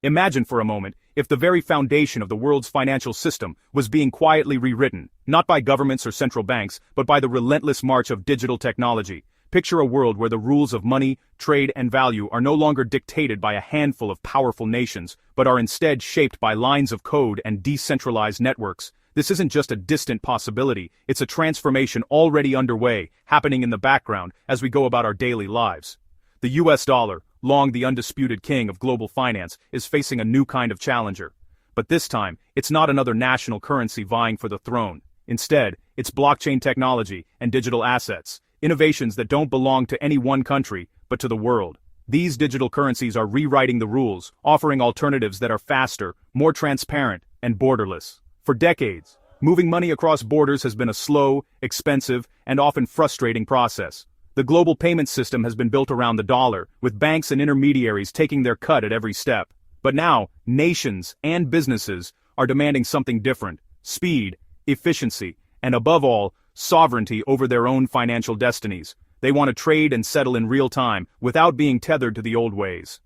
Imagine for a moment if the very foundation of the world's financial system was being quietly rewritten, not by governments or central banks, but by the relentless march of digital technology. Picture a world where the rules of money, trade, and value are no longer dictated by a handful of powerful nations, but are instead shaped by lines of code and decentralized networks. This isn't just a distant possibility, it's a transformation already underway, happening in the background as we go about our daily lives. The US dollar, long the undisputed king of global finance, is facing a new kind of challenger. But this time, it's not another national currency vying for the throne. Instead, it's blockchain technology and digital assets, innovations that don't belong to any one country, but to the world. These digital currencies are rewriting the rules, offering alternatives that are faster, more transparent, and borderless. For decades, moving money across borders has been a slow, expensive, and often frustrating process. The global payment system has been built around the dollar, with banks and intermediaries taking their cut at every step. But now, nations and businesses are demanding something different: speed, efficiency, and above all, sovereignty over their own financial destinies. They want to trade and settle in real time, without being tethered to the old ways.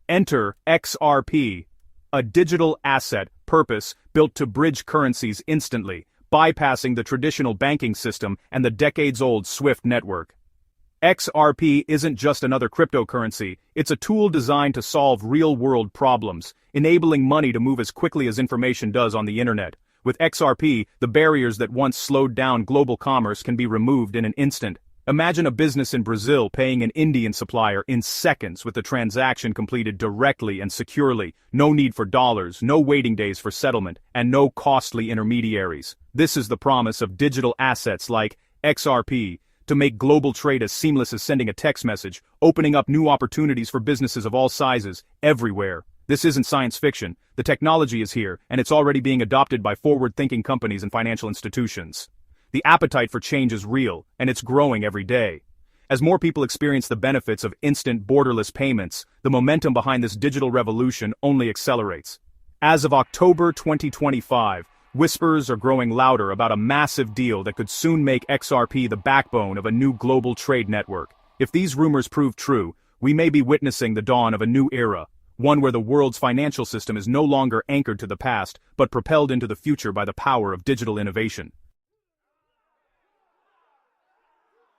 Enter XRP, a digital asset purpose built to bridge currencies instantly, bypassing the traditional banking system and the decades-old SWIFT network. XRP isn't just another cryptocurrency, it's a tool designed to solve real-world problems, enabling money to move as quickly as information does on the internet. With XRP, the barriers that once slowed down global commerce can be removed in an instant. Imagine a business in Brazil paying an Indian supplier in seconds with the transaction completed directly and securely. No need for dollars, no waiting days for settlement, and no costly intermediaries. This is the promise of digital assets like XRP, to make global trade as seamless as sending a text message, opening up new opportunities for businesses of all sizes, everywhere. This isn't science fiction. The technology is here, and it's already being adopted by forward-thinking companies and financial institutions. The appetite for change is real, and it's growing every day. As more people experience the benefits of instant, borderless payments, the momentum behind this digital revolution only accelerates. As of October 2025, whispers are growing louder about a massive deal that could soon make XRP the backbone of a new global trade network. If these rumors prove true, we may be witnessing the dawn of a new era, one where the world's financial system is no longer anchored to the past, but propelled into the future by the power of digital innovation.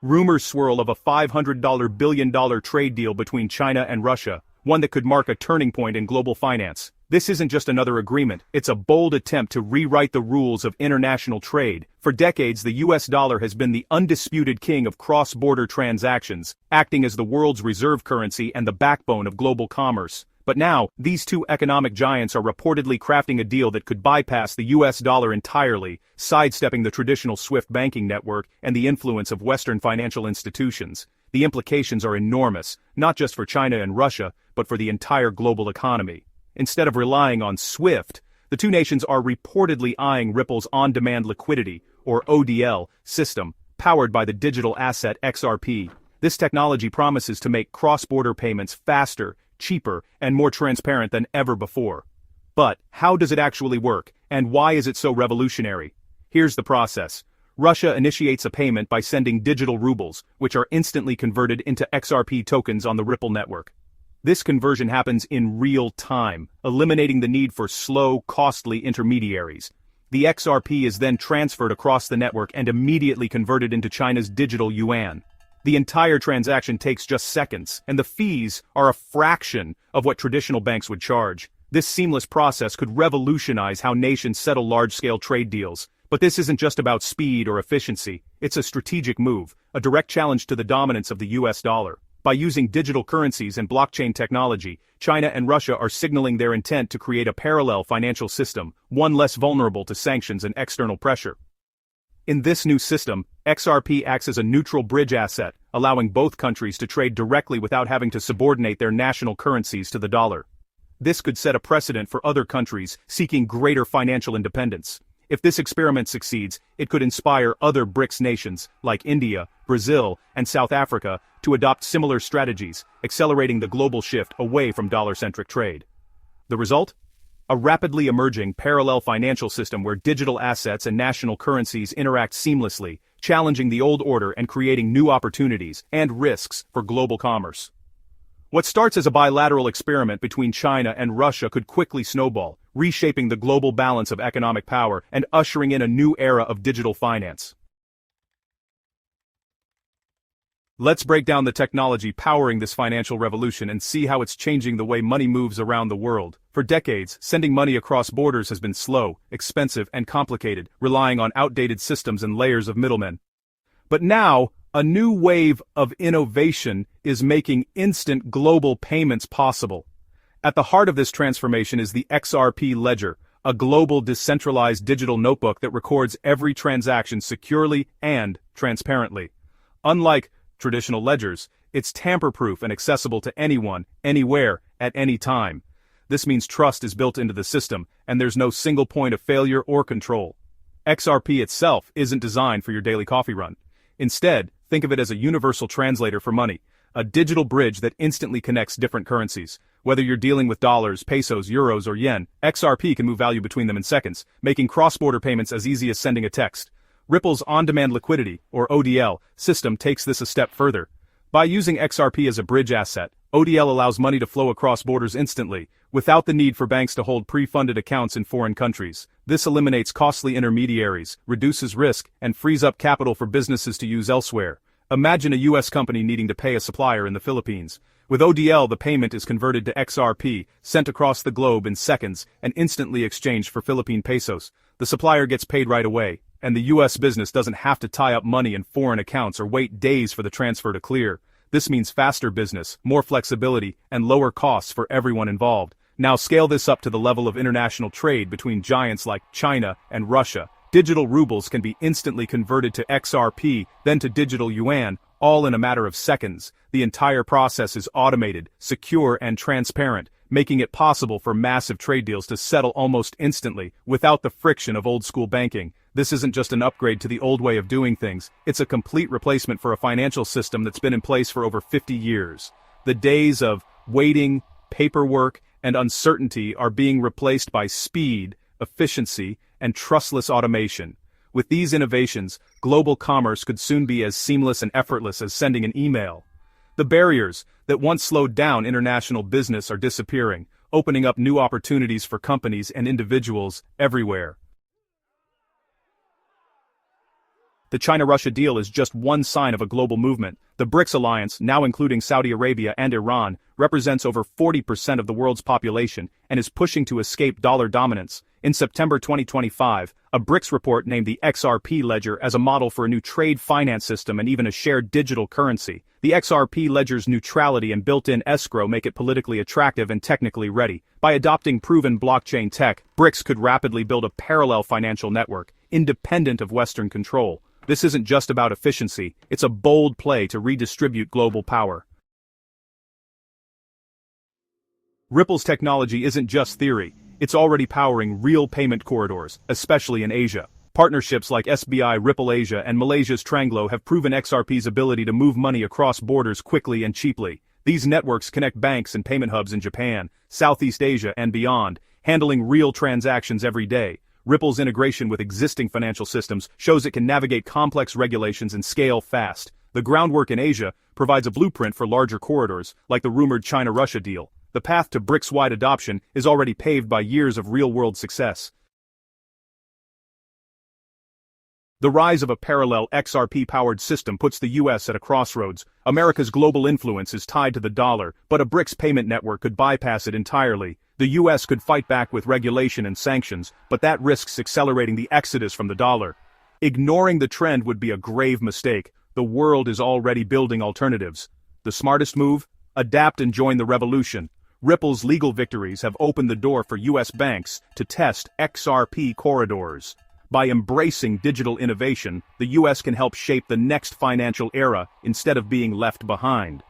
Rumors swirl of a $500 billion trade deal between China and Russia, one that could mark a turning point in global finance. This isn't just another agreement, it's a bold attempt to rewrite the rules of international trade. For decades, the US dollar has been the undisputed king of cross-border transactions, acting as the world's reserve currency and the backbone of global commerce. But now, these two economic giants are reportedly crafting a deal that could bypass the US dollar entirely, sidestepping the traditional SWIFT banking network and the influence of Western financial institutions. The implications are enormous, not just for China and Russia, but for the entire global economy. Instead of relying on SWIFT, the two nations are reportedly eyeing Ripple's On-Demand Liquidity, or ODL, system, powered by the digital asset XRP. This technology promises to make cross-border payments faster, cheaper, and more transparent than ever before. But how does it actually work, and why is it so revolutionary? Here's the process. Russia initiates a payment by sending digital rubles, which are instantly converted into XRP tokens on the Ripple network. This conversion happens in real time, eliminating the need for slow, costly intermediaries. The XRP is then transferred across the network and immediately converted into China's digital yuan. The entire transaction takes just seconds, and the fees are a fraction of what traditional banks would charge. This seamless process could revolutionize how nations settle large-scale trade deals. But this isn't just about speed or efficiency, it's a strategic move, a direct challenge to the dominance of the US dollar. By using digital currencies and blockchain technology, China and Russia are signaling their intent to create a parallel financial system, one less vulnerable to sanctions and external pressure. In this new system, XRP acts as a neutral bridge asset, allowing both countries to trade directly without having to subordinate their national currencies to the dollar. This could set a precedent for other countries seeking greater financial independence. If this experiment succeeds, it could inspire other BRICS nations, like India, Brazil, and South Africa, to adopt similar strategies, accelerating the global shift away from dollar-centric trade. The result? A rapidly emerging parallel financial system where digital assets and national currencies interact seamlessly, challenging the old order and creating new opportunities and risks for global commerce. What starts as a bilateral experiment between China and Russia could quickly snowball, reshaping the global balance of economic power and ushering in a new era of digital finance. Let's break down the technology powering this financial revolution and see how it's changing the way money moves around the world. For decades, sending money across borders has been slow, expensive, and complicated, relying on outdated systems and layers of middlemen. But now, a new wave of innovation is making instant global payments possible. At the heart of this transformation is the XRP ledger, a global decentralized digital notebook that records every transaction securely and transparently. Unlike traditional ledgers, it's tamper-proof and accessible to anyone, anywhere, at any time. This means trust is built into the system, and there's no single point of failure or control. XRP itself isn't designed for your daily coffee run. Instead, think of it as a universal translator for money, a digital bridge that instantly connects different currencies. Whether you're dealing with dollars, pesos, euros, or yen, XRP can move value between them in seconds, making cross-border payments as easy as sending a text. Ripple's On-Demand Liquidity, or ODL, system takes this a step further. By using XRP as a bridge asset, ODL allows money to flow across borders instantly, without the need for banks to hold pre-funded accounts in foreign countries. This eliminates costly intermediaries, reduces risk, and frees up capital for businesses to use elsewhere. Imagine a U.S. company needing to pay a supplier in the Philippines. With ODL, the payment is converted to XRP, sent across the globe in seconds, and instantly exchanged for Philippine pesos. The supplier gets paid right away, and the U.S. business doesn't have to tie up money in foreign accounts or wait days for the transfer to clear. This means faster business, more flexibility, and lower costs for everyone involved. Now scale this up to the level of international trade between giants like China and Russia. Digital rubles can be instantly converted to XRP, then to digital yuan, all in a matter of seconds. The entire process is automated, secure, and transparent, making it possible for massive trade deals to settle almost instantly, without the friction of old-school banking. This isn't just an upgrade to the old way of doing things, it's a complete replacement for a financial system that's been in place for over 50 years. The days of waiting, paperwork, and uncertainty are being replaced by speed, efficiency, and trustless automation. With these innovations, global commerce could soon be as seamless and effortless as sending an email. The barriers that once slowed down international business are disappearing, opening up new opportunities for companies and individuals everywhere. The China-Russia deal is just one sign of a global movement. The BRICS alliance, now including Saudi Arabia and Iran, represents over 40% of the world's population and is pushing to escape dollar dominance. In September 2025, a BRICS report named the XRP ledger as a model for a new trade finance system and even a shared digital currency. The XRP ledger's neutrality and built-in escrow make it politically attractive and technically ready. By adopting proven blockchain tech, BRICS could rapidly build a parallel financial network, independent of Western control. This isn't just about efficiency, it's a bold play to redistribute global power. Ripple's technology isn't just theory, it's already powering real payment corridors, especially in Asia. Partnerships like SBI Ripple Asia and Malaysia's Tranglo have proven XRP's ability to move money across borders quickly and cheaply. These networks connect banks and payment hubs in Japan, Southeast Asia, and beyond, handling real transactions every day. Ripple's integration with existing financial systems shows it can navigate complex regulations and scale fast. The groundwork in Asia provides a blueprint for larger corridors, like the rumored China-Russia deal. The path to BRICS-wide adoption is already paved by years of real-world success. The rise of a parallel XRP-powered system puts the U.S. at a crossroads. America's global influence is tied to the dollar, but a BRICS payment network could bypass it entirely. The U.S. could fight back with regulation and sanctions, but that risks accelerating the exodus from the dollar. Ignoring the trend would be a grave mistake. The world is already building alternatives. The smartest move? Adapt and join the revolution. Ripple's legal victories have opened the door for U.S. banks to test XRP corridors. By embracing digital innovation, the U.S. can help shape the next financial era instead of being left behind.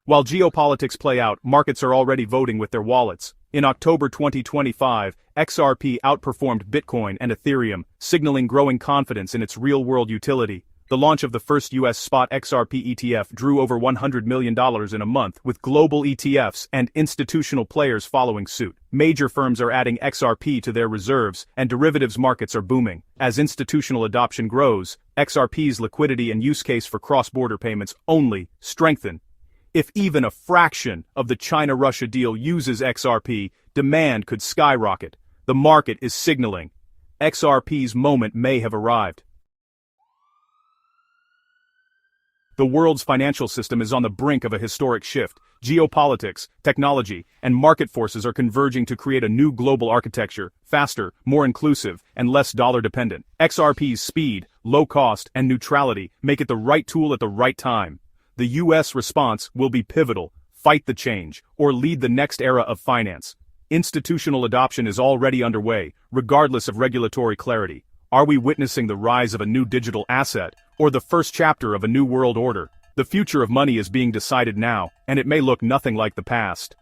While geopolitics play out, markets are already voting with their wallets. In October 2025, XRP outperformed Bitcoin and Ethereum, signaling growing confidence in its real-world utility. The launch of the first U.S. spot XRP ETF drew over $100 million in a month, with global ETFs and institutional players following suit. Major firms are adding XRP to their reserves, and derivatives markets are booming. As institutional adoption grows, XRP's liquidity and use case for cross-border payments only strengthen. If even a fraction of the China-Russia deal uses XRP, demand could skyrocket. The market is signaling. XRP's moment may have arrived. The world's financial system is on the brink of a historic shift. Geopolitics, technology, and market forces are converging to create a new global architecture, faster, more inclusive, and less dollar-dependent. XRP's speed, low cost, and neutrality make it the right tool at the right time. The U.S. response will be pivotal: fight the change, or lead the next era of finance. Institutional adoption is already underway, regardless of regulatory clarity. Are we witnessing the rise of a new digital asset, or the first chapter of a new world order? The future of money is being decided now, and it may look nothing like the past.